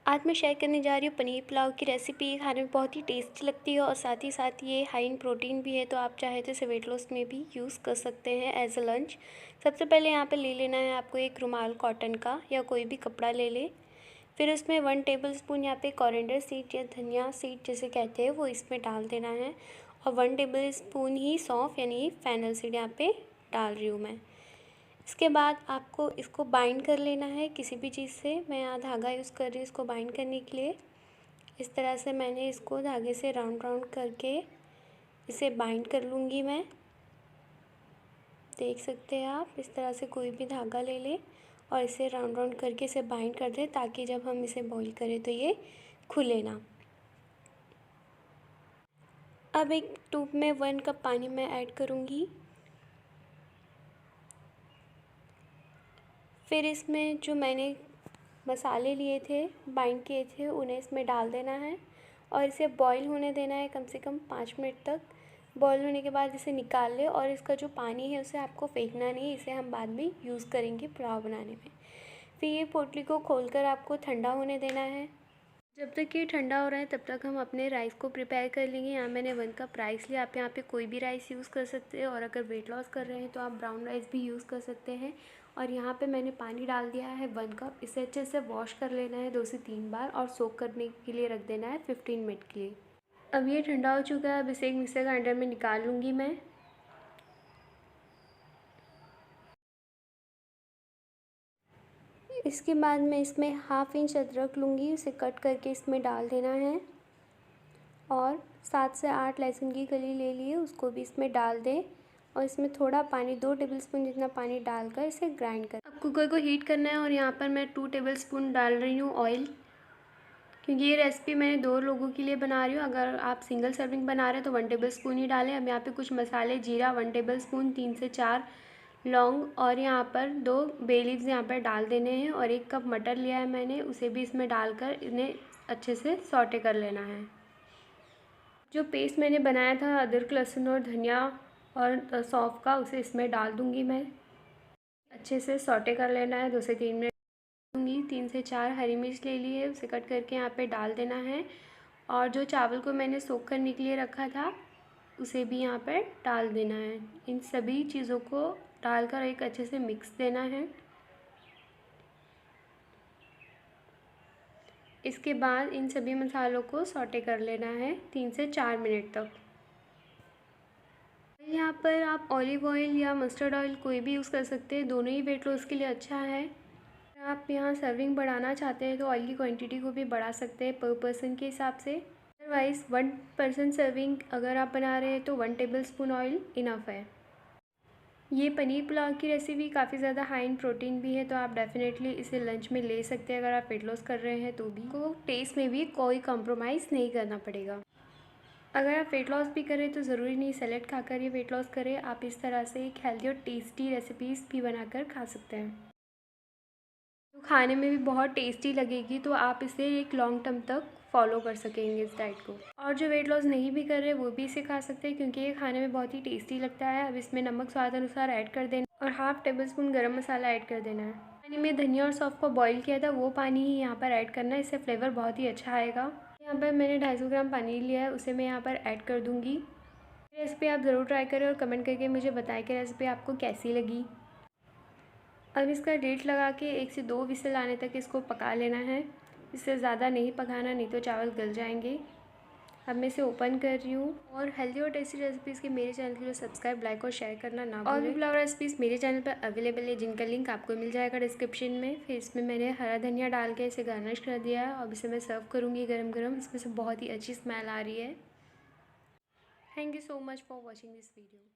आज मैं शेयर करने जा रही हूँ पनीर पुलाव की रेसिपी। ये खाने में बहुत ही टेस्टी लगती है और साथ ही साथ ये हाई इन प्रोटीन भी है, तो आप चाहे तो इसे वेट लॉस में भी यूज़ कर सकते हैं एज अ लंच। सबसे पहले यहाँ पे ले लेना है आपको एक रुमाल कॉटन का या कोई भी कपड़ा ले ले। फिर उसमें 1 टेबलस्पून यहाँ पे कोरिएंडर सीड या धनिया सीड जिसे कहते हैं वो इसमें डाल देना है, और 1 टेबलस्पून ही सौंफ यानी फेनल सीड यहाँ पे डाल रही हूँ मैं। इसके बाद आपको इसको बाइंड कर लेना है किसी भी चीज़ से। मैं यहाँ धागा यूज़ कर रही हूँ इसको बाइंड करने के लिए। इस तरह से मैंने इसको धागे से राउंड राउंड करके इसे बाइंड कर लूँगी मैं। देख सकते हैं आप, इस तरह से कोई भी धागा ले लें और इसे राउंड राउंड करके इसे बाइंड कर दें, ताकि जब हम इसे बॉईल करें तो ये खुले ना। अब एक ट्यूब में 1 कप पानी मैं ऐड करूँगी। फिर इसमें जो मैंने मसाले लिए थे, बाइंड किए थे, उन्हें इसमें डाल देना है और इसे बॉईल होने देना है कम से कम 5 मिनट तक। बॉईल होने के बाद इसे निकाल लें और इसका जो पानी है उसे आपको फेंकना नहीं, इसे हम बाद में यूज़ करेंगे पुलाव बनाने में। फिर ये पोटली को खोलकर आपको ठंडा होने देना है। जब तक ये ठंडा हो रहा है तब तक हम अपने राइस को प्रिपेयर कर लेंगे। यहाँ मैंने 1 कप राइस लिया, आप यहाँ पे कोई भी राइस यूज़ कर सकते हैं, और अगर वेट लॉस कर रहे हैं तो आप ब्राउन राइस भी यूज़ कर सकते हैं। और यहाँ पे मैंने पानी डाल दिया है 1 कप। इसे अच्छे से वॉश कर लेना है 2 से 3 बार और सोक करने के लिए रख देना है 15 मिनट के लिए। अब ये ठंडा हो चुका है, अब इसे एक मिक्सर ग्राइंडर में निकाल लूँगी मैं। इसके बाद मैं इसमें 1/2 इंच अदरक लूँगी, उसे कट करके इसमें डाल देना है, और 7 से 8 लहसुन की कली ले लिए, उसको भी इसमें डाल दें और इसमें थोड़ा पानी 2 टेबलस्पून जितना पानी डालकर इसे ग्राइंड कर। अब कुकर को हीट करना है और यहाँ पर मैं 2 टेबलस्पून डाल रही हूँ ऑयल, क्योंकि ये रेसिपी मैंने 2 लोगों के लिए बना रही हूँ। अगर आप सिंगल सर्विंग बना रहे हैं तो 1 टेबलस्पून ही डालें। अब यहाँ पे कुछ मसाले, जीरा 1 टेबलस्पून, 3 से 4 लौंग और यहाँ पर 2 बे लीव्स यहाँ पर डाल देने हैं, और 1 कप मटर लिया है मैंने, उसे भी इसमें डालकर इन्हें अच्छे से सौटे कर लेना है। जो पेस्ट मैंने बनाया था अदरक, लहसुन और धनिया और सौंफ का, उसे इसमें डाल दूँगी मैं। अच्छे से सौटे कर लेना है 2 से 3 मिनट दूँगी। 3 से 4 हरी मिर्च ले ली है, उसे कट करके यहाँ पे डाल देना है, और जो चावल को मैंने सोख करने के लिए रखा था उसे भी यहाँ पर डाल देना है। इन सभी चीज़ों को डालकर एक अच्छे से मिक्स देना है। इसके बाद इन सभी मसालों को सौटे कर लेना है 3 से 4 मिनट तक। यहाँ पर आप ऑलिव ऑयल या मस्टर्ड ऑयल कोई भी यूज़ कर सकते हैं, दोनों ही वेट लॉस के लिए अच्छा है। अगर आप यहाँ सर्विंग बढ़ाना चाहते हैं तो ऑयल की क्वांटिटी को भी बढ़ा सकते हैं पर पर्सन के हिसाब से। अदरवाइज़ 1 पर्सन सर्विंग अगर आप बना रहे हैं तो 1 टेबलस्पून ऑयल इनफ है। ये पनीर पुलाव की रेसिपी काफ़ी ज़्यादा हाई इन प्रोटीन भी है, तो आप डेफ़िनेटली इसे लंच में ले सकते हैं अगर आप वेट लॉस कर रहे हैं तो भी। को टेस्ट में भी कोई कॉम्प्रोमाइज़ नहीं करना पड़ेगा। अगर आप वेट लॉस भी करें तो ज़रूरी नहीं सैलेड खाकर ही वेट लॉस करें, आप इस तरह से एक हेल्दी और टेस्टी रेसिपीज़ भी बनाकर खा सकते हैं, तो खाने में भी बहुत टेस्टी लगेगी, तो आप इसे एक लॉन्ग टर्म तक फॉलो कर सकेंगे इस डाइट को। और जो वेट लॉस नहीं भी कर रहे वो भी इसे खा सकते हैं, क्योंकि ये खाने में बहुत ही टेस्टी लगता है। अब इसमें नमक स्वाद अनुसार ऐड कर देना और 1/2 टेबलस्पून गरम मसाला ऐड कर देना है। पानी में धनिया और सौंफ को बॉईल किया था वो पानी ही यहाँ पर ऐड करना है, इससे फ्लेवर बहुत ही अच्छा आएगा। यहाँ पर मैंने 250 ग्राम पनीर लिया है, उसे मैं यहाँ पर ऐड कर दूँगी। रेसिपी आप ज़रूर ट्राई करें और कमेंट करके मुझे बताएं कि रेसिपी आपको कैसी लगी। अब इसका लिड लगा के 1 से 2 विसल आने तक इसको पका लेना है। इससे ज़्यादा नहीं पकाना, नहीं तो चावल गल जाएंगे। अब मैं इसे ओपन कर रही हूँ, और हेल्दी और टेस्टी रेसिपीज़ के मेरे चैनल के लिए सब्सक्राइब, लाइक और शेयर करना ना भूलें। और भी पुलाव रेसिपीज़ मेरे चैनल पर अवेलेबल है, जिनका लिंक आपको मिल जाएगा डिस्क्रिप्शन में। फिर इसमें मैंने हरा धनिया डाल के इसे गार्निश कर दिया है। अब इसे मैं सर्व करूँगी गरम गरम। इसमें से बहुत ही अच्छी स्मेल आ रही है। Thank you so much for watching this video.